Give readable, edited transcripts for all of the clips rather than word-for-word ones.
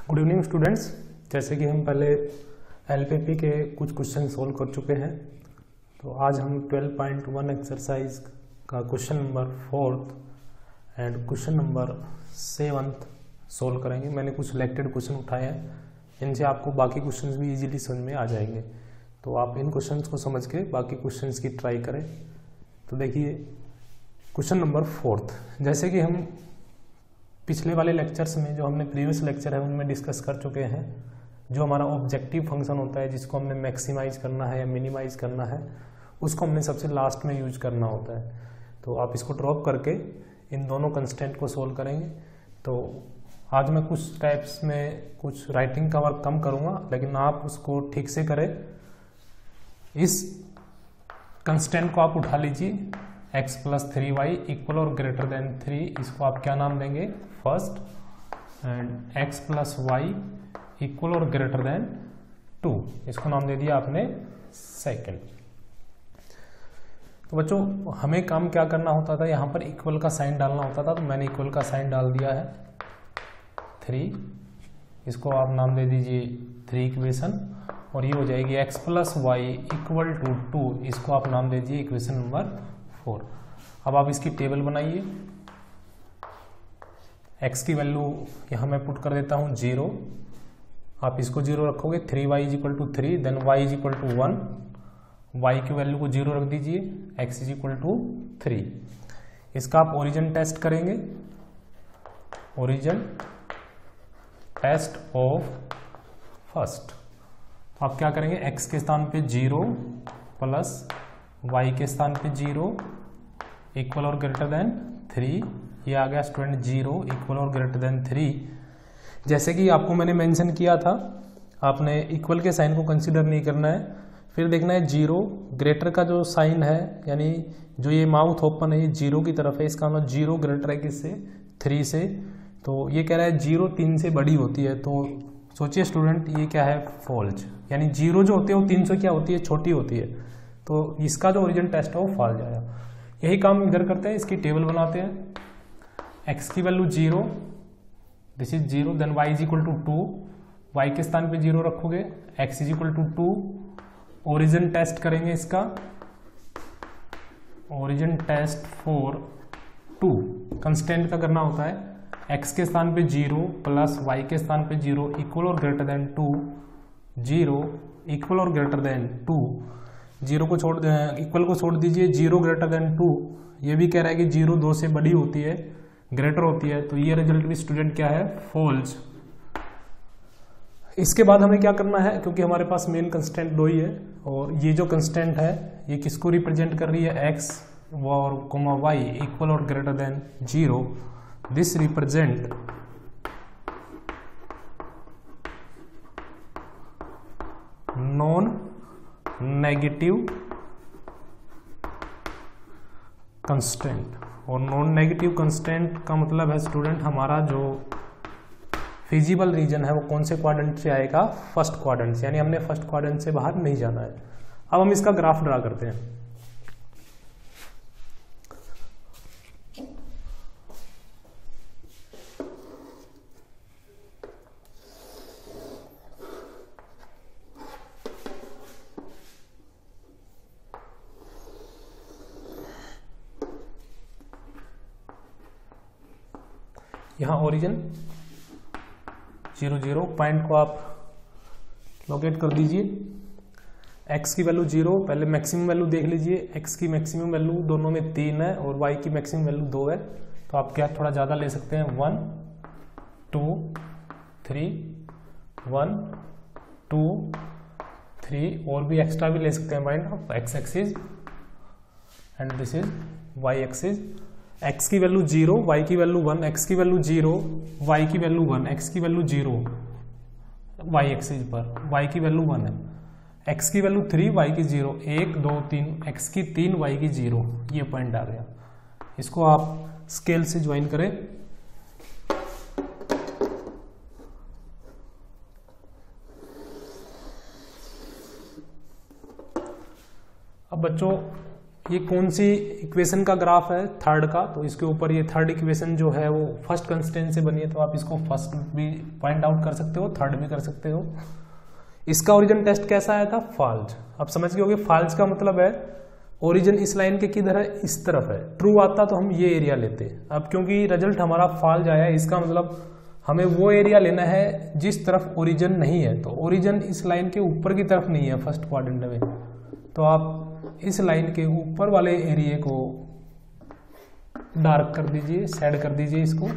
Good evening students. जैसे कि हम पहले एलपीपी के कुछ क्वेश्चन सोल्व कर चुके हैं, तो आज हम 12.1 एक्सरसाइज का question number 4 and question number 7 solve करेंगे। मैंने कुछ सिलेक्टेड क्वेश्चन उठाए हैं, इनसे आपको बाकी क्वेश्चंस भी इजीली समझ में आ जाएंगे। तो आप इन क्वेश्चंस को समझ के बाकी क्वेश्चंस की ट्राई करें। तो देखिए क्वेश्चन नंबर 4, जैसे कि हम पिछले वाले लेक्चर्स में जो हमने प्रीवियस लेक्चर है उनमें डिस्कस कर चुके हैं, जो हमारा ऑब्जेक्टिव फंक्शन होता है जिसको हमने मैक्सिमाइज करना है या मिनिमाइज करना है, उसको हमने सबसे लास्ट में यूज करना होता है। तो आप इसको ड्रॉप करके इन दोनों कंस्टेंट को सोल्व करेंगे। तो आज मैं कुछ टाइप्स में कुछ राइटिंग का वर्क कम करूँगा, लेकिन आप उसको ठीक से करें। इस कंस्टेंट को आप उठा लीजिए, x + 3y इक्वल और ग्रेटर देन 3, इसको आप क्या नाम देंगे, first, and x + y equal और ग्रेटर देन 2, इसको नाम दे दिया आपने सेकंड। तो बच्चों हमें काम क्या करना होता था, यहाँ पर इक्वल का साइन डालना होता था, तो मैंने इक्वल का साइन डाल दिया है 3, इसको आप नाम दे दीजिए 3 इक्वेशन, और ये हो जाएगी x + y इक्वल टू 2, इसको आप नाम दे दीजिए इक्वेशन नंबर 4। अब आप इसकी टेबल बनाइए। x की वैल्यू यहाँ मैं पुट कर देता हूँ 0, आप इसको 0 रखोगे, 3y = 3, देन y = 1, y की वैल्यू को 0 रख दीजिए, x = 3। इसका आप ओरिजिन टेस्ट करेंगे, ओरिजिन टेस्ट ऑफ फर्स्ट। आप क्या करेंगे, x के स्थान पे 0 प्लस y के स्थान पे 0 इक्वल और ग्रेटर देन 3, ये आ गया स्टूडेंट 0 इक्वल और ग्रेटर देन 3। जैसे कि आपको मैंने मेंशन किया था, आपने इक्वल के साइन को कंसीडर नहीं करना है, फिर देखना है 0 ग्रेटर का जो साइन है, यानी जो ये माउथ ओपन है ये 0 की तरफ है, इसका मतलब 0 ग्रेटर है किससे, 3 से। तो ये कह रहा है 0 3 से बड़ी होती है, तो सोचिए स्टूडेंट ये क्या है, फॉल्स, यानी 0 जो होती है वो 3 से क्या होती है, छोटी होती है। तो इसका जो ओरिजिन टेस्ट है वो फॉल्स आया। यही काम इधर करते हैं, इसकी टेबल बनाते हैं। x की value 0, this is 0, then y = 2, y के स्थान पे 0 रखोगे, x = 2, ओरिजिन टेस्ट करेंगे इसका, ओरिजिन टेस्ट फॉर 2, कंस्टेंट का करना होता है, x के स्थान पे 0 प्लस y के स्थान पे 0 इक्वल और ग्रेटर देन 2, 0 इक्वल और ग्रेटर देन 2, 0 को छोड़ इक्वल को छोड़ दीजिए, 0 ग्रेटर देन 2, ये भी कह रहा है कि 0 2 से बड़ी होती है, ग्रेटर होती है, तो ये रिजल्ट भी स्टूडेंट क्या है, फॉल्स। इसके बाद हमें क्या करना है, क्योंकि हमारे पास मेन कंस्टेंट 2 ही है, और ये जो कंस्टेंट है ये किसको रिप्रेजेंट कर रही है, x और y इक्वल और greater than 0, this represent non negative constant. और नॉन नेगेटिव कंस्टेंट का मतलब है स्टूडेंट हमारा जो फिजिबल रीजन है वो कौन से क्वाड्रेंट से आएगा, फर्स्ट क्वाड्रेंट से, यानी हमने फर्स्ट क्वाड्रेंट से बाहर नहीं जाना है। अब हम इसका ग्राफ ड्रा करते हैं। यहाँ ओरिजिन 0 0 पॉइंट को आप लोकेट कर दीजिए। x की वैल्यू 0, पहले मैक्सिमम वैल्यू देख लीजिए, x की मैक्सिमम वैल्यू दोनों में 3 है और y की मैक्सिमम वैल्यू 2 है, तो आप क्या थोड़ा ज़्यादा ले सकते हैं, 1 2 3, 1 2 3, और भी एक्स्ट्रा भी ले सकते हैं point of x axis, and this is y axis. x की वैल्यू 0, y की वैल्यू 1, x की वैल्यू 0, y की वैल्यू 1, x की वैल्यू 0, y एक्सिस पर y की वैल्यू 1 है, x की वैल्यू 3, y की 0, 1 2 3, x की 3, y की 0, ये पॉइंट आ गया। इसको आप स्केल से ज्वाइन करें। अब बच्चों ये कौन सी इक्वेशन का ग्राफ है, थर्ड का, तो इसके ऊपर ये थर्ड इक्वेशन जो है वो फर्स्ट कंस्टेंट से बनी है, तो आप इसको फर्स्ट भी पॉइंट आउट कर सकते हो, थर्ड भी कर सकते हो। इसका ओरिजिन टेस्ट कैसा आया था, फॉल्स। आप समझ गए होंगे फॉल्स का मतलब है ओरिजिन इस लाइन के किधर है, इस तरफ है। ट्रू आता तो हम ये एरिया लेते। अब क्योंकि रिजल्ट हमारा फॉल्स आया, इसका मतलब हमें वो एरिया लेना है जिस तरफ ओरिजिन नहीं है, तो ओरिजिन इस लाइन के ऊपर की तरफ नहीं है फर्स्ट क्वाड्रेंट में, तो आप इस लाइन के ऊपर वाले एरिया को डार्क कर दीजिए, शेड कर दीजिए इसको।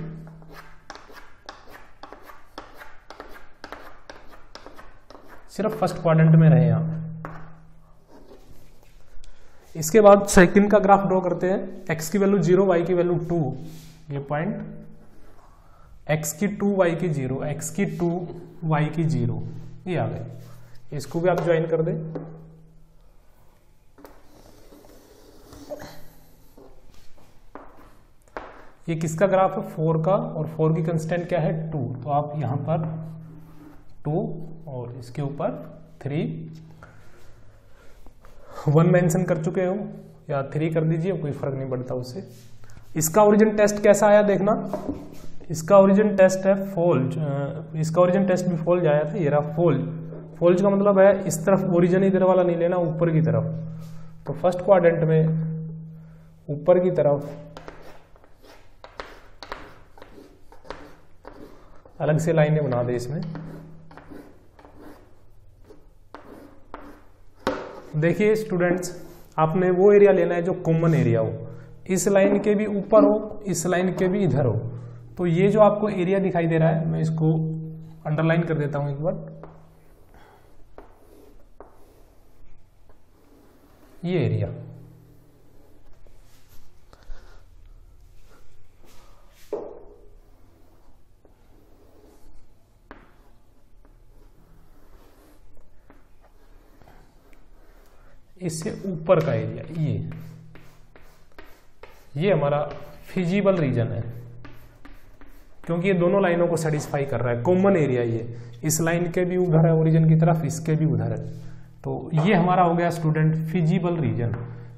सिर्फ फर्स्ट क्वाड्रेंट में रहे आप। इसके बाद सेकंड का ग्राफ ड्रॉ करते हैं। x की वैल्यू 0, y की वैल्यू 2, ये पॉइंट x की 2, y की 0, x की 2, y की 0, ये आ गए। इसको भी आप ज्वाइन कर दें। ये किसका ग्राफ है, 4 का, और 4 की कंस्टेंट क्या है, 2, तो आप यहां पर 2 और इसके ऊपर 3, 1 मेंशन कर चुके हो या 3 कर दीजिए, कोई फर्क नहीं पड़ता उससे। इसका ओरिजिन टेस्ट कैसा आया देखना, इसका ओरिजिन टेस्ट है फॉल्स, इसका ओरिजिन टेस्ट भी फॉल्स आया था, ये रहा फॉल्स। फॉल्स का मतलब है इस तरफ ओरिजिन इधर वाला नहीं लेना, ऊपर की तरफ। तो फर्स्ट क्वाड्रेंट में ऊपर की तरफ अलग से लाइनें बना दे इसमें। देखिए स्टूडेंट्स, आपने वो एरिया लेना है जो कॉमन एरिया हो, इस लाइन के भी ऊपर हो, इस लाइन के भी इधर हो। तो ये जो आपको एरिया दिखाई दे रहा है, मैं इसको अंडरलाइन कर देता हूं एक बार, ये एरिया। इससे ऊपर का एरिया, ये हमारा फिजिबल रीजन है, क्योंकि ये दोनों लाइनों को सेटिस्फाई कर रहा है। कॉमन एरिया ये इस लाइन के भी उधर है ओरिजिन की तरफ, इसके भी उधर है, तो ये हमारा हो गया स्टूडेंट फिजिबल रीजन।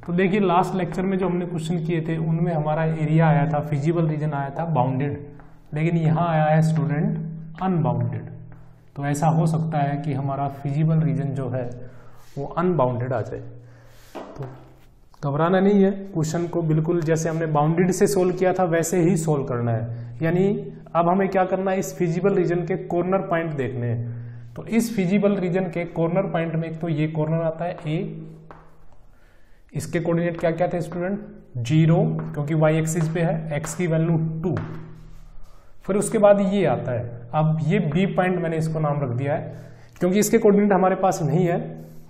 तो देखिए लास्ट लेक्चर में जो हमने क्वेश्चन किए थे उनमें हमारा एरिया आया था, फिजिबल रीजन आया था बाउंडेड, लेकिन यहाँ आया है स्टूडेंट अनबाउंडेड। तो ऐसा हो सकता है कि हमारा फिजिबल रीजन जो है वो अनबाउंडेड आ जाए। तो घबराना नहीं है, क्वेश्चन को बिल्कुल जैसे हमने बाउंडेड से सोल्व किया था वैसे ही सोल्व करना है। यानी अब हमें क्या करना है, इस फिजिबल रीजन के कॉर्नर पॉइंट देखने हैं। तो इस फिजिबल रीजन के कॉर्नर पॉइंट में एक तो ये कॉर्नर आता है ए, इसके कोऑर्डिनेट क्या क्या थे स्टूडेंट, 0, क्योंकि y एक्सिस पे है, x की वैल्यू 2। फिर उसके बाद ये आता है, अब ये बी पॉइंट मैंने इसको नाम रख दिया है क्योंकि इसके कोऑर्डिनेट हमारे पास नहीं है,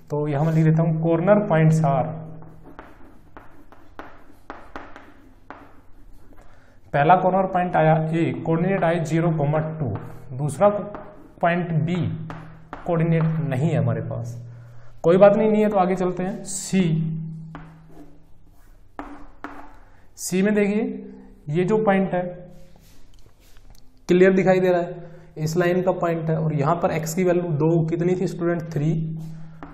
तो यहां मैं लिख देता हूं कॉर्नर पॉइंट्स आर। पहला कॉर्नर पॉइंट आया ए, कोऑर्डिनेट आए 0,2। दूसरा पॉइंट बी, कोऑर्डिनेट नहीं है हमारे पास, कोई बात नहीं है, तो आगे चलते हैं। सी में देखिए ये जो पॉइंट है क्लियर दिखाई दे रहा है, इस लाइन का पॉइंट है, और यहां पर x की वैल्यू 2 कितनी थी स्टूडेंट, 3,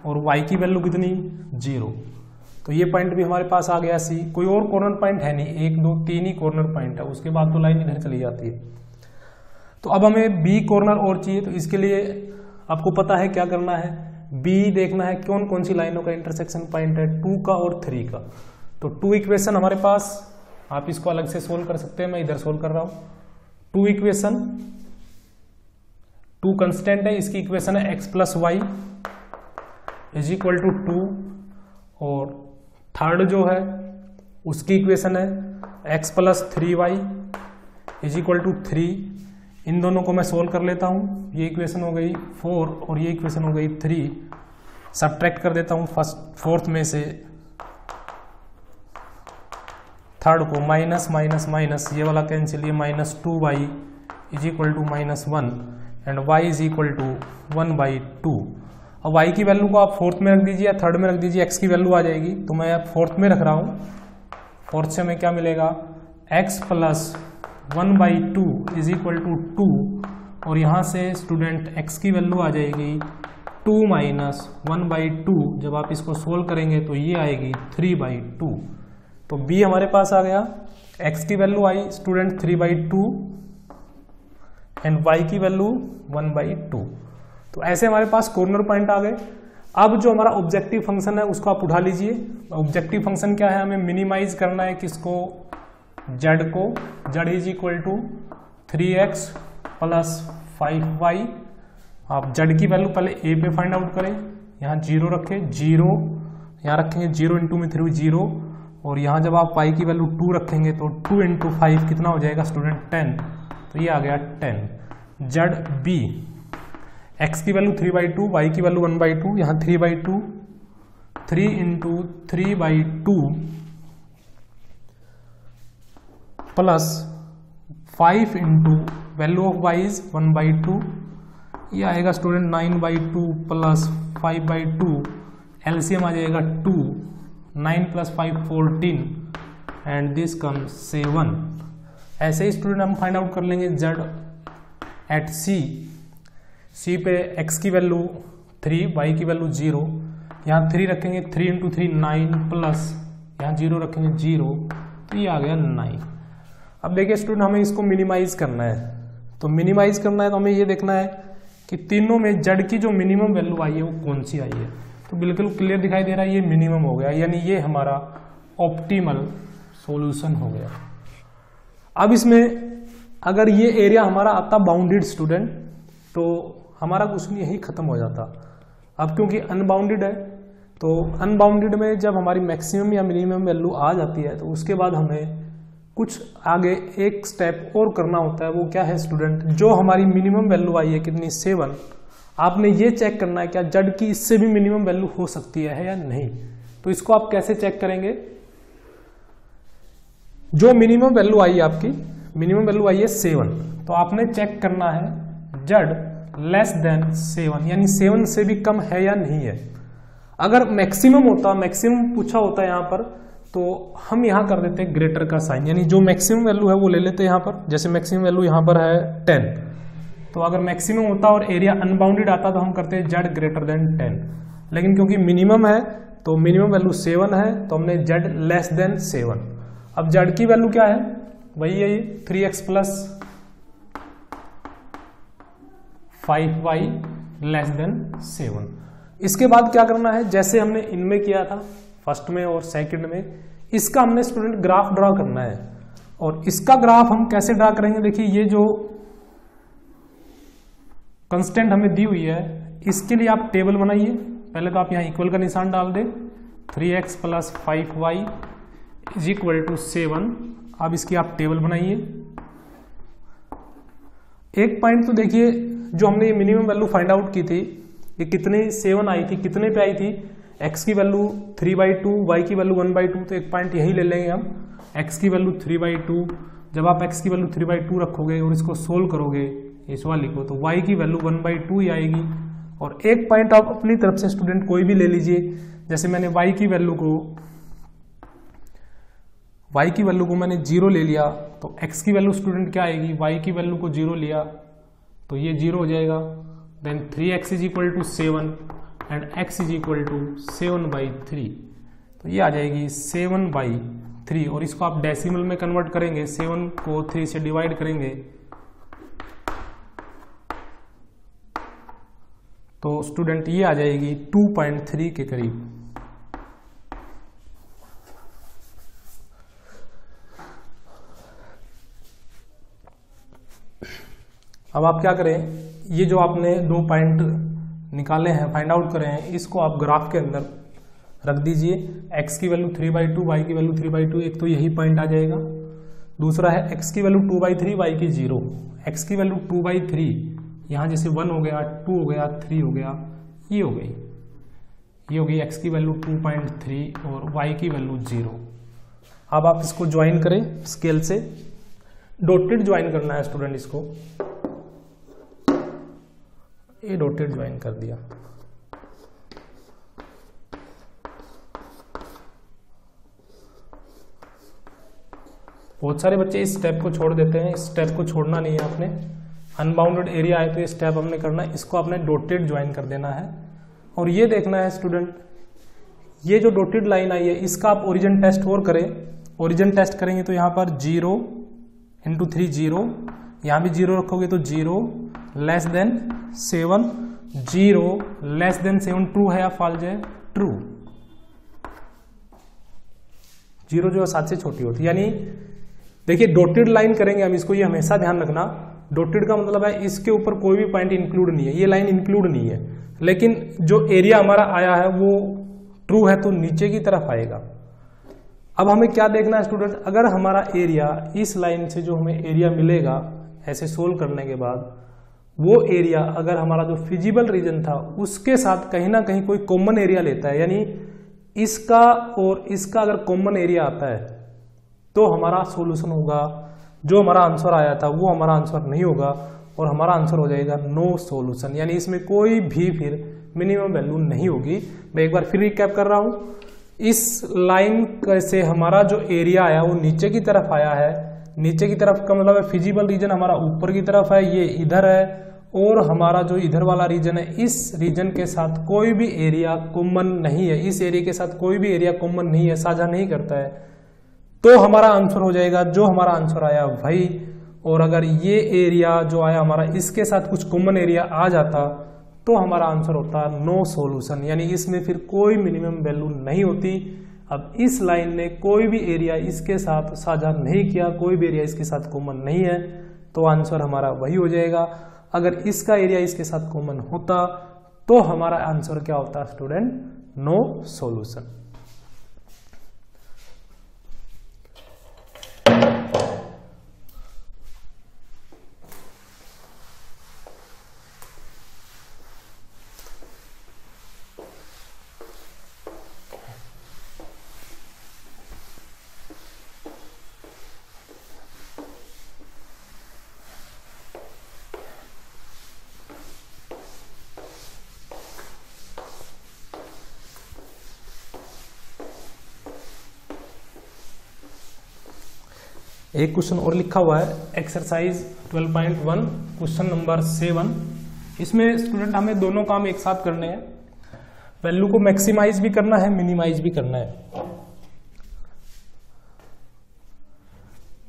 और y की वैल्यू कितनी, 0। तो ये पॉइंट भी हमारे पास आ गया सी। कोई और कॉर्नर पॉइंट है नहीं, 1, 2, 3 ही कॉर्नर पॉइंट है, उसके बाद तो लाइन इधर चली जाती है। तो अब हमें बी कॉर्नर और चाहिए, तो इसके लिए आपको पता है क्या करना है, बी देखना है कौन कौन सी लाइनों का इंटरसेक्शन पॉइंट है, 2 का और 3 का। तो 2 इक्वेशन हमारे पास, आप इसको अलग से सोल्व कर सकते हैं, मैं इधर सोल्व कर रहा हूं। 2 इक्वेशन, 2 कंस्टेंट है, इसकी इक्वेशन है x plus Y is equal to 2, और थर्ड जो है उसकी इक्वेशन है x plus 3y is equal to 3। इन दोनों को मैं सोल्व कर लेता हूं, ये इक्वेशन हो गई 4 और ये इक्वेशन हो गई 3। सब्ट्रैक्ट कर देता हूं फोर्थ में से थर्ड को, माइनस माइनस माइनस, ये वाला कैंसिल, ये -2y is equal to -1 and y is equal to 1/2। अब y की वैल्यू को आप फोर्थ में रख दीजिए या थर्ड में रख दीजिए, x की वैल्यू आ जाएगी, तो मैं अब फोर्थ में रख रहा हूं। फोर्थ से हमें क्या मिलेगा, x plus 1/2 is equal to 2, और यहां से स्टूडेंट x की वैल्यू आ जाएगी 2 माइनस 1/2, जब आप इसको सोल्व करेंगे तो ये आएगी 3/2। तो b हमारे पास आ गया, x की value I student 3/2 and y की वैल्यू 1/2। तो ऐसे हमारे पास कॉर्नर पॉइंट आ गए। अब जो हमारा ऑब्जेक्टिव फंक्शन है उसको आप उठा लीजिए। ऑब्जेक्टिव फंक्शन क्या है, हमें मिनिमाइज करना है किसको, z को। z is equal to 3x plus 5y। आप z की वैल्यू पहले a पे फाइंड आउट करें, यहाँ 0 रखें, 0 यहाँ रखेंगे, 0 इंटू में 3 0, और यहाँ जब आप y की वैल्यू 2 रखेंगे तो 2 इंटू 5 कितना हो जाएगा स्टूडेंट 10, तो ये आ गया 10। z b, x की वैल्यू 3/2, y की वैल्यू 1/2, यहाँ 3/2, 3 into 3/2 plus 5 into value of y is 1/2, ये आएगा स्टूडेंट 9/2 प्लस 5/2, एलसीएम आ जाएगा 2, 9 प्लस 5 14 एंड दिस कम 7। ऐसे ही स्टूडेंट हम फाइंड आउट कर लेंगे z एट c पे x की वैल्यू 3, y की वैल्यू 0, यहाँ 3 रखेंगे, 3 इंटू 3 9 प्लस यहाँ 0 रखेंगे 0, तो ये आ गया 9। अब देखिए स्टूडेंट हमें इसको मिनिमाइज करना है, तो मिनिमाइज करना है तो हमें ये देखना है कि तीनों में z की जो मिनिमम वैल्यू आई है वो कौन सी आई है। तो बिल्कुल क्लियर दिखाई दे रहा है, ये मिनिमम हो गया, यानी ये हमारा ऑप्टिमल सॉल्यूशन हो गया। अब इसमें अगर ये एरिया हमारा आता बाउंडेड स्टूडेंट, तो हमारा क्वेश्चन यही खत्म हो जाता। अब क्योंकि अनबाउंडेड है, तो अनबाउंडेड में जब हमारी मैक्सिमम या मिनिमम वैल्यू आ जाती है तो उसके बाद हमें कुछ आगे एक स्टेप और करना होता है। वो क्या है स्टूडेंट, जो हमारी मिनिमम वैल्यू आई है कितनी 7, आपने ये चेक करना है क्या z की इससे भी मिनिमम वैल्यू हो सकती है या नहीं। तो इसको आप कैसे चेक करेंगे, जो मिनिमम वैल्यू आई है आपकी, मिनिमम वैल्यू आई है 7, तो आपने चेक करना है z लेस देन 7, यानी 7 से भी कम है या नहीं है। अगर मैक्सिमम होता, मैक्सिमम पूछा होता है यहाँ पर, तो हम यहाँ कर देते हैं ग्रेटर का साइन, यानी जो मैक्सिमम वैल्यू है वो ले लेते हैं यहाँ पर। जैसे मैक्सिमम वैल्यू यहाँ पर है 10, तो अगर मैक्सिमम होता और एरिया अनबाउंडेड आता तो हम करते हैं z ग्रेटर देन 10, लेकिन क्योंकि मिनिमम है तो मिनिमम वैल्यू 7 है, तो हमने z लेस देन 7। अब z की वैल्यू क्या है, वही है 3x plus 5y less than 7। इसके बाद क्या करना है, जैसे हमने इनमें किया था फर्स्ट में और सेकंड में, इसका हमने स्टूडेंट ग्राफ ड्रा करना है। और इसका ग्राफ हम कैसे ड्रा करेंगे, देखिए ये जो कांस्टेंट हमें दी हुई है इसके लिए आप टेबल बनाइए। पहले तो आप यहाँ इक्वल का निशान डाल दें, 3x plus 5y is equal to 7। अब इसकी आप टेबल बनाइए। एक पॉइंट तो देखिए, जो हमने ये मिनिमम वैल्यू फाइंड आउट की थी, ये कितने 7 आई थी, कितने पे आई थी, x की वैल्यू 3/2, y की वैल्यू 1/2, तो एक पॉइंट यही ले लेंगे हम, x की वैल्यू 3/2। जब आप x की वैल्यू 3/2 रखोगे और इसको सोल्व करोगे इस वाली को, तो y की वैल्यू 1/2 ही आएगी। और एक पॉइंट आप अपनी तरफ से स्टूडेंट कोई भी ले लीजिए, जैसे मैंने y की वैल्यू को मैंने 0 ले लिया, तो x की वैल्यू स्टूडेंट क्या आएगी, y की वैल्यू को 0 लिया तो ये 0 हो जाएगा। Then 3x is equal to 7 and x is equal to 7/3, तो ये आ जाएगी 7/3। और इसको आप डेसिमल में कन्वर्ट करेंगे, 7 को 3 से डिवाइड करेंगे तो स्टूडेंट ये आ जाएगी 2.3 के करीब। अब आप क्या करें, ये जो आपने 2 पॉइंट निकाले हैं, फाइंड आउट करे हैं, इसको आप ग्राफ के अंदर रख दीजिए। x की वैल्यू 3/2, y की वैल्यू 3/2, एक तो यही पॉइंट आ जाएगा। दूसरा है x की वैल्यू 2/3, y की 0। x की वैल्यू 2/3, यहाँ जैसे 1 हो गया, 2 हो गया, 3 हो गया, ये हो गई, ये हो गई x की वैल्यू 2.3 और y की वैल्यू 0। अब आप इसको ज्वाइन करें स्केल से, डॉटेड ज्वाइन करना है स्टूडेंट इसको, ये डॉटेड ज्वाइन कर दिया। बहुत सारे बच्चे इस स्टेप को छोड़ देते हैं, इस स्टेप को छोड़ना नहीं है आपने। अनबाउंडेड एरिया है तो ये स्टेप हमने करना है, इसको आपने डॉटेड ज्वाइन कर देना है। और ये देखना है स्टूडेंट, ये जो डॉटेड लाइन आई है इसका आप ओरिजिन टेस्ट और करें। ओरिजिन टेस्ट करेंगे तो यहाँ पर 0 × 3 0, यहाँ भी 0 रखोगे तो 0 less than 7, 0 less than 7 true है या फॉल्स है? ट्रू। 0 जो है 7 से छोटी होती है, यानी देखिए डॉटेड लाइन करेंगे हम इसको, ये हमेशा ध्यान रखना। डॉटेड का मतलब है इसके ऊपर कोई भी पॉइंट इंक्लूड नहीं है, ये लाइन इंक्लूड नहीं है, लेकिन जो एरिया हमारा आया है वो ट्रू है तो नीचे की तरफ आएगा। अब हमें क्या देखना है स्टूडेंट, अगर हमारा एरिया इस लाइन से जो हमें एरिया मिलेगा ऐसे सोल्व करने के बाद, वो एरिया अगर हमारा जो फिजिबल रीजन था उसके साथ कहीं ना कहीं कोई कॉमन एरिया लेता है, यानी इसका और इसका अगर कॉमन एरिया आता है तो हमारा सॉल्यूशन होगा, जो हमारा आंसर आया था वो हमारा आंसर नहीं होगा और हमारा आंसर हो जाएगा नो सॉल्यूशन, यानी इसमें कोई भी फिर मिनिमम वैल्यू नहीं होगी। मैं एक बार फिर रिकैप कर रहा हूं, इस लाइन से हमारा जो एरिया आया वो नीचे की तरफ आया है, नीचे की तरफ का मतलब है फिजिबल रीजन हमारा ऊपर की तरफ है, ये इधर है, और हमारा जो इधर वाला रीजन है इस रीजन के साथ कोई भी एरिया कॉमन नहीं है, इस एरिया के साथ कोई भी एरिया कॉमन नहीं है, साझा नहीं करता है, तो हमारा आंसर हो जाएगा जो हमारा आंसर आया वही। और अगर ये एरिया जो आया हमारा इसके साथ कुछ कॉमन एरिया आ जाता तो हमारा आंसर होता नो सॉल्यूशन, यानी इसमें फिर कोई मिनिमम वैल्यू नहीं होती। अब इस लाइन ने कोई भी एरिया इसके साथ साझा नहीं किया, कोई भी एरिया इसके साथ कॉमन नहीं है, तो आंसर हमारा वही हो जाएगा। अगर इसका एरिया इसके साथ कॉमन होता तो हमारा आंसर क्या होता स्टूडेंट? No solution. एक क्वेश्चन और लिखा हुआ है, एक्सरसाइज 12.1 क्वेश्चन नंबर 7। इसमें स्टूडेंट हमें दोनों काम एक साथ करने हैं, वैल्यू को मैक्सिमाइज भी करना है, मिनिमाइज भी करना है।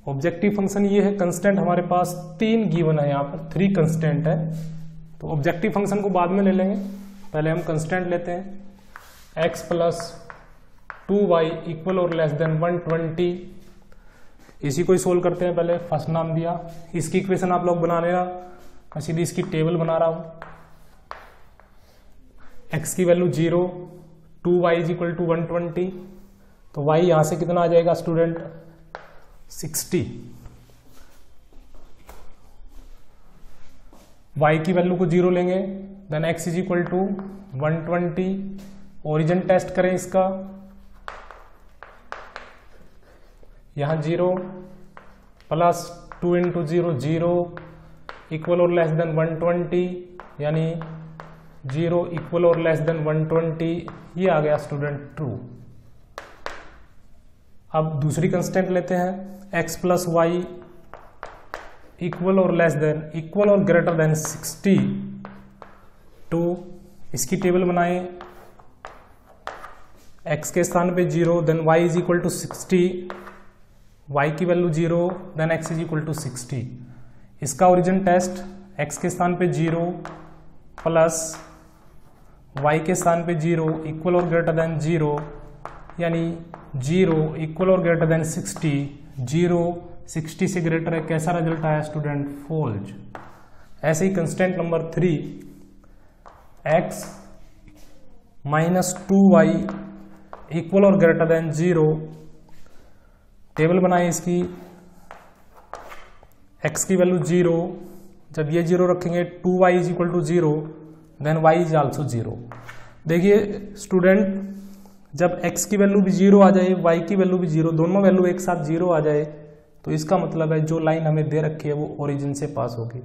ऑब्जेक्टिव फंक्शन ये है, कंस्टेंट हमारे पास 3 गिवन है, यहाँ पर 3 कंस्टेंट है, तो ऑब्जेक्टिव फंक्शन को बाद में ले लेंगे, पहले हम कंस्टेंट लेते हैं। x + 2y इक्वल और लेस देन 120, इसी को ही सोल्व करते हैं। पहले फर्स्ट नाम दिया, इसकी इक्वेशन आप लोग बना लेना, मैं सीधी इसकी टेबल बना रहा हूं। x की वैल्यू 0, 2y = 120, तो y यहां से कितना आ जाएगा स्टूडेंट? 60। y की वैल्यू को 0 लेंगे, देन x = 120। ओरिजिन टेस्ट करें इसका, यहां 0 प्लस 2 × 0 0 इक्वल और लेस देन 120, यानी 0 इक्वल और लेस देन 120, ये आ गया स्टूडेंट ट्रू। अब दूसरी कंस्टेंट लेते हैं, x + y इक्वल और लेस देन इक्वल और ग्रेटर देन 60, तो इसकी टेबल बनाएं। x के स्थान पे 0, देन y = 60, y की वैल्यू 0, देन x = 60। इसका ओरिजिन टेस्ट, x के स्थान पे 0 प्लस y के स्थान पे 0 इक्वल और ग्रेटर देन 0, यानी 0 इक्वल और ग्रेटर देन 60, 0 60 से ग्रेटर है, कैसा रिजल्ट आया स्टूडेंट? फॉल्स। ऐसे ही constant number 3, x - 2y equal और ग्रेटर देन 0, टेबल बनाए इसकी, x की वैल्यू 0, जब ये 0 रखेंगे 2y = 0, then y is also 0। देखिए स्टूडेंट, जब x की वैल्यू भी 0 आ जाए, y की वैल्यू भी 0, दोनों वैल्यू एक साथ 0 आ जाए, तो इसका मतलब है जो लाइन हमें दे रखी है वो ओरिजिन से पास होगी।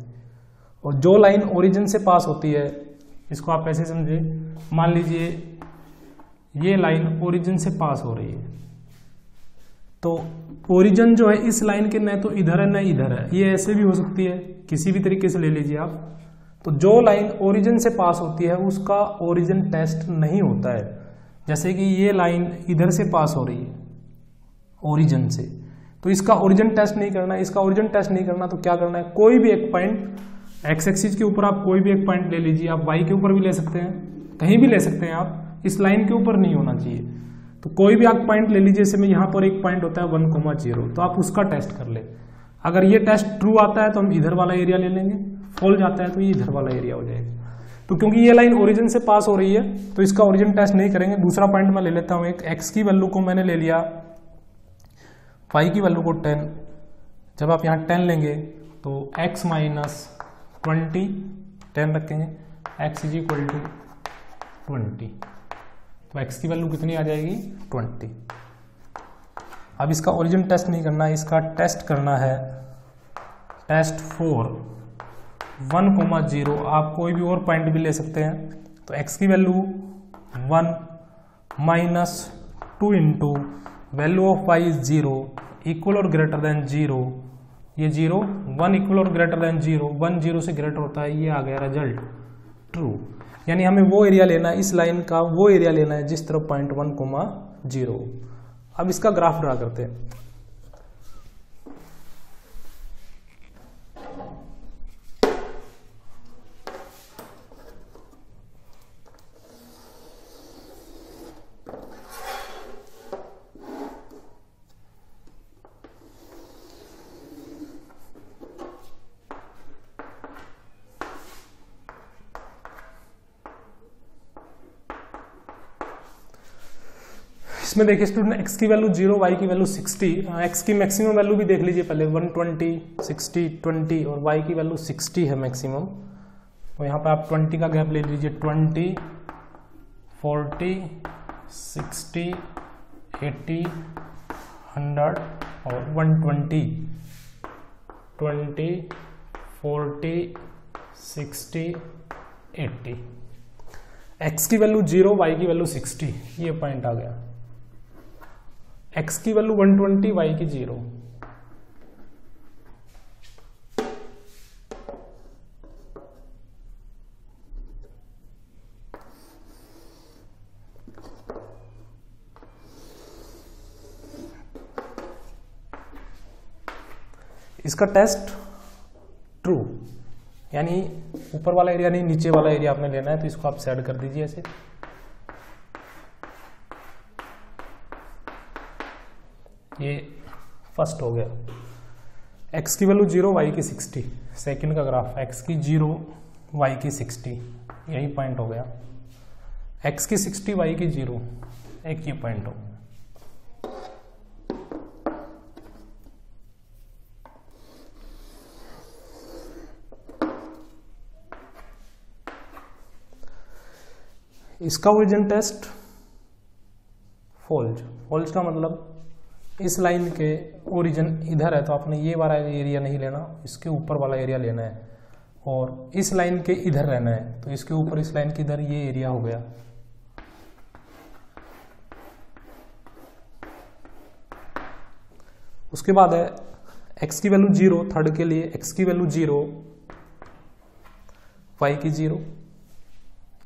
और जो लाइन ओरिजिन से पास होती है, इसको आप ऐसे समझे, मान लीजिए ये लाइन ओरिजिन से पास हो रही है, तो ओरिजिन जो है इस लाइन के न तो इधर है न इधर है, ये ऐसे भी हो सकती है, किसी भी तरीके से ले लीजिए आप, तो जो लाइन ओरिजिन से पास होती है उसका ओरिजिन टेस्ट नहीं होता है। जैसे कि ये लाइन इधर से पास हो रही है ओरिजिन से, तो इसका ओरिजिन टेस्ट नहीं करना है। इसका ओरिजिन टेस्ट नहीं करना तो क्या करना है, कोई भी एक पॉइंट एक्स एक्सिस के ऊपर आप कोई भी एक पॉइंट ले लीजिए, आप वाई के ऊपर भी ले सकते हैं, कहीं भी ले सकते हैं आप, इस लाइन के ऊपर नहीं होना चाहिए। तो कोई भी आप पॉइंट ले लीजिए, जैसे में यहाँ पर एक पॉइंट होता है 1,0, तो आप उसका टेस्ट कर ले। अगर ये टेस्ट ट्रू आता है तो हम इधर वाला एरिया ले लेंगे, फॉल्स आता है तो ये इधर वाला एरिया हो जाएगा। तो क्योंकि ये लाइन ओरिजिन से पास हो रही है तो इसका ओरिजिन टेस्ट नहीं करेंगे। दूसरा पॉइंट मैं ले लेता हूँ, एक एक्स की वैल्यू को मैंने ले लिया, वाई की वैल्यू को 10। जब आप यहाँ 10 लेंगे तो x माइनस 20, 10 रखेंगे, x इज इक्वल टू 20, तो x की वैल्यू कितनी आ जाएगी 20। अब इसका ओरिजिन टेस्ट नहीं करना है, इसका टेस्ट करना है टेस्ट फॉर 1,0। आप कोई भी और पॉइंट भी ले सकते हैं। तो x की value 1 minus 2 into value of y is 0 equal और ग्रेटर देन 0, ये 0 1 इक्वल और ग्रेटर देन 0, 1 0 से ग्रेटर होता है, ये आ गया रिजल्ट ट्रू। यानी हमें वो एरिया लेना है, इस लाइन का वो एरिया लेना है जिस तरफ पॉइंट 1,0। अब इसका ग्राफ ड्रा करते हैं। इसमें देखिए स्टूडेंट, x की वैल्यू 0, y की वैल्यू 60, x की मैक्सिमम वैल्यू भी देख लीजिए पहले, 120, 60, 20 और y की वैल्यू 60 है मैक्सिमम। तो यहाँ पे आप 20 का गैप ले लीजिए, 20, 40, 60, 80, 100 और 120, 20, 40, 60, 80। x की वैल्यू 0, y की वैल्यू 60, ये पॉइंट आ गया। x की वैल्यू 120, y की 0। इसका टेस्ट ट्रू, यानी ऊपर वाला एरिया नहीं नीचे वाला एरिया आपने लेना है, तो इसको आप सेट कर दीजिए ऐसे। ये फर्स्ट हो गया, x की वैल्यू 0, y की 60। सेकंड का ग्राफ, x की 0, y की 60, यही पॉइंट हो गया। x की 60, y की 0, एक ये पॉइंट हो गया। इसका ओरिजिन टेस्ट फॉल्स। फॉल्स का मतलब इस लाइन के ओरिजिन इधर है तो आपने ये वाला एरिया नहीं लेना, इसके ऊपर वाला एरिया लेना है, और इस लाइन के इधर रहना है, तो इसके ऊपर इस लाइन के इधर ये एरिया हो गया। उसके बाद है x की वैल्यू 0, थर्ड के लिए x की वैल्यू 0, y की 0,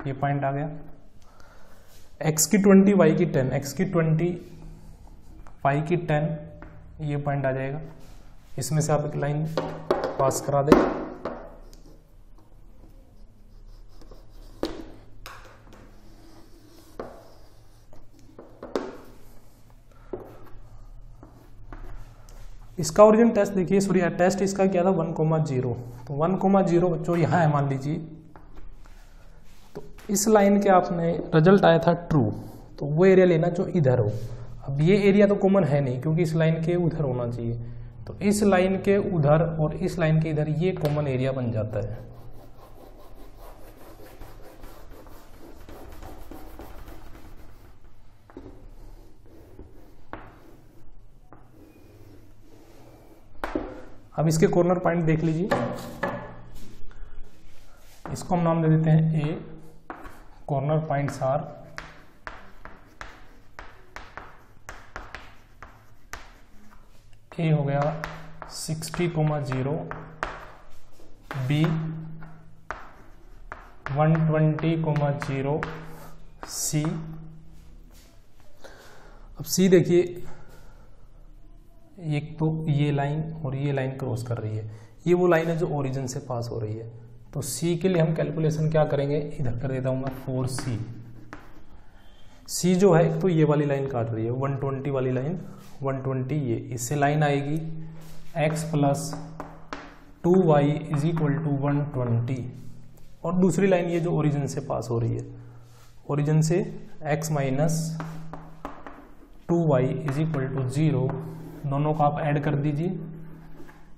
ये पॉइंट आ गया। x की 20, y की 10, x की 20, y की 10, ये पॉइंट आ जाएगा। इसमें से आप एक लाइन पास करा दें। इसका ओरिजिन टेस्ट देखिए, सॉरी टेस्ट इसका क्या था 1,0, तो 1,0 बच्चों यहाँ है मान लीजिए, तो इस लाइन के आपने रिजल्ट आया था ट्रू, तो वो एरिया लेना जो इधर हो। अब ये एरिया तो कॉमन है नहीं क्योंकि इस लाइन के उधर होना चाहिए, तो इस लाइन के उधर और इस लाइन के इधर ये कॉमन एरिया बन जाता है। अब इसके कॉर्नर पॉइंट देख लीजिए, इसको हम नाम दे देते हैं ए। कॉर्नर पॉइंट्स आर ए हो गया 60,0, बी 120, 0 C। अब C देखिए, एक तो ये लाइन और ये लाइन क्रॉस कर रही है, ये वो लाइन है जो ओरिजिन से पास हो रही है। तो C के लिए हम कैलकुलेशन क्या करेंगे, इधर कर देता हूँ मैं 4C। C जो है एक तो ये वाली लाइन काट रही है 120 वाली लाइन, 120 ये, इससे लाइन आएगी x plus 2y is equal to 120, और दूसरी लाइन ये जो ओरिजिन से पास हो रही है, ओरिजिन से x minus 2y is equal to 0, दोनों को आप ऐड कर दीजिए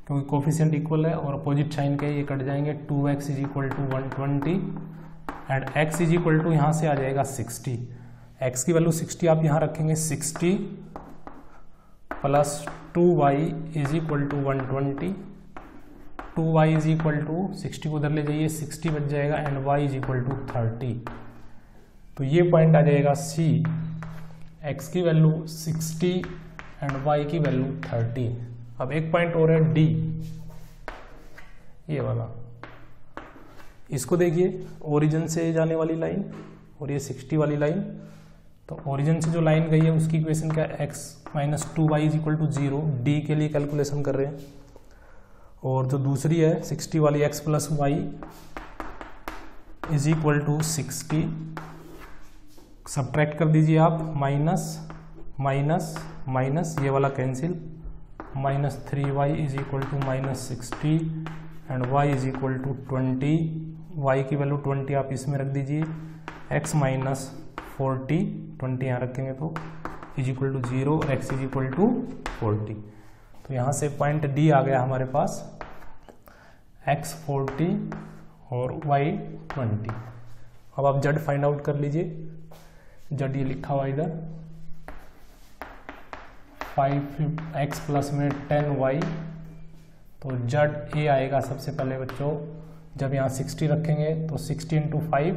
क्योंकि कोफिशिएंट इक्वल है और अपोजिट साइन के ये कट जाएंगे। 2x is equal to 120 and x is equal to यहाँ से आ जाएगा 60, x की वैल्यू 60 आप यहाँ रखेंगे, 60 plus 2y is equal to 120, 2y is equal to 60 को उधर ले जाइए, 60 बच जाएगा and y is equal to 30। तो ये पॉइंट आ जाएगा C, x की वैल्यू 60 एंड y की वैल्यू 30। अब एक पॉइंट और है D, ये वाला, इसको देखिए ओरिजिन से जाने वाली लाइन और ये 60 वाली लाइन। तो ओरिजिन से जो लाइन गई है उसकी इक्वेशन क्या है, x minus 2y is equal to 0, D के लिए कैलकुलेशन कर रहे हैं। और जो दूसरी है 60 वाली, x plus y is equal to 60, subtract कर दीजिए आप, माइनस माइनस माइनस, ये वाला cancel, minus 3y is equal to minus 60 and y is equal to 20, y की वैल्यू 20 आप इसमें रख दीजिए, x माइनस 40, 20 यहाँ रखेंगे तो इज इक्वल टू 0 और x इज इक्वल टू 40। तो यहाँ से पॉइंट D आ गया हमारे पास, x 40 और y 20। अब आप z फाइंड आउट कर लीजिए, z ये लिखा हुआ इधर 5x प्लस में 10y, तो z a आएगा सबसे पहले बच्चों, जब यहाँ 60 रखेंगे तो 60 इंटू 5,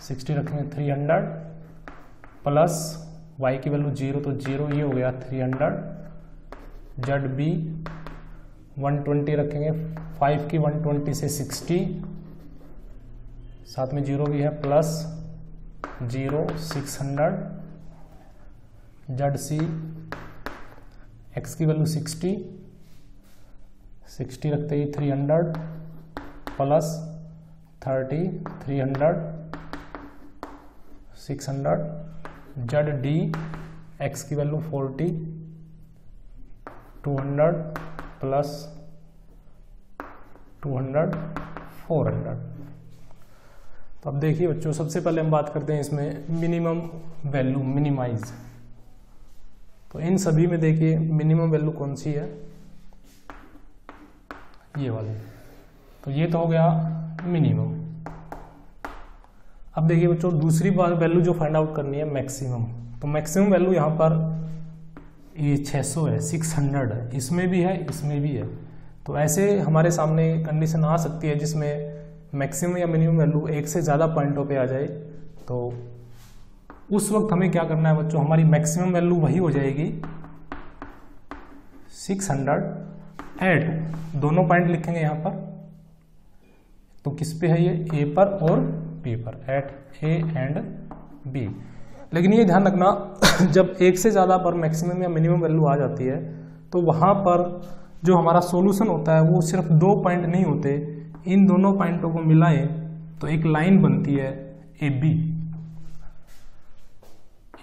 60 रखेंगे 300 प्लस y की वैल्यू 0 तो 0, ये हो गया 300, z b 120 रखेंगे, 5 की 120 से 60, साथ में 0 भी है, प्लस 0 600, z c x की वैल्यू 60, 60 रखते ही 300 प्लस 30, 300 600, जेड डी x की वैल्यू 40, 200 प्लस 200 400। तो अब देखिए बच्चों, सबसे पहले हम बात करते हैं इसमें मिनिमम वैल्यू, मिनिमाइज। तो इन सभी में देखिए मिनिमम वैल्यू कौन सी है, ये वाली। तो ये तो हो गया मिनिमम। अब देखिए बच्चों, दूसरी बात वैल्यू जो फाइंड आउट करनी है मैक्सिमम। तो मैक्सिमम वैल्यू यहाँ पर ये 600 है, 600 है, इसमें भी है, इसमें भी है। तो ऐसे हमारे सामने कंडीशन आ सकती है जिसमें मैक्सिमम या मिनिमम वैल्यू एक से ज़्यादा पॉइंटों पे आ जाए। तो उस वक्त हमें क्या करना है बच्चों, हमारी मैक्सिमम वैल्यू वही हो जाएगी 600 एट, दोनों पॉइंट लिखेंगे यहाँ पर। तो किस पे है ये, ए पर और बी पर, एट ए एंड बी। लेकिन ये ध्यान रखना जब एक से ज़्यादा पर मैक्सिमम या मिनिमम वैल्यू आ जाती है तो वहाँ पर जो हमारा सॉल्यूशन होता है वो सिर्फ 2 पॉइंट नहीं होते, इन दोनों पॉइंटों को मिलाएं तो एक लाइन बनती है ए बी,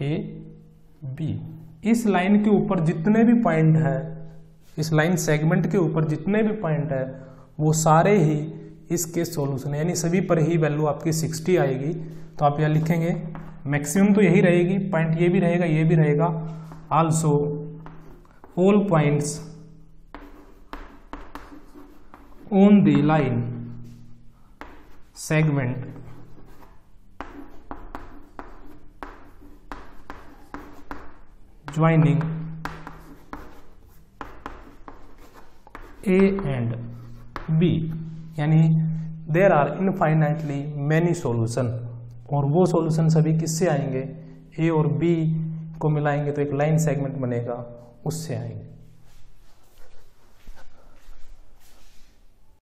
ए बी। इस लाइन के ऊपर जितने भी पॉइंट है, इस लाइन सेगमेंट के ऊपर जितने भी पॉइंट है वो सारे ही इसके सॉल्यूशन है, यानी सभी पर ही वैल्यू आपकी 60 आएगी। तो आप यहाँ लिखेंगे मैक्सिमम तो यही रहेगी, पॉइंट ये भी रहेगा, ये भी रहेगा। Also all points on the line segment joining A and B, यानी there are infinitely many solution, और वो सॉल्यूशन सभी किससे आएंगे, ए और बी को मिलाएंगे तो एक लाइन सेगमेंट बनेगा, उससे आएंगे।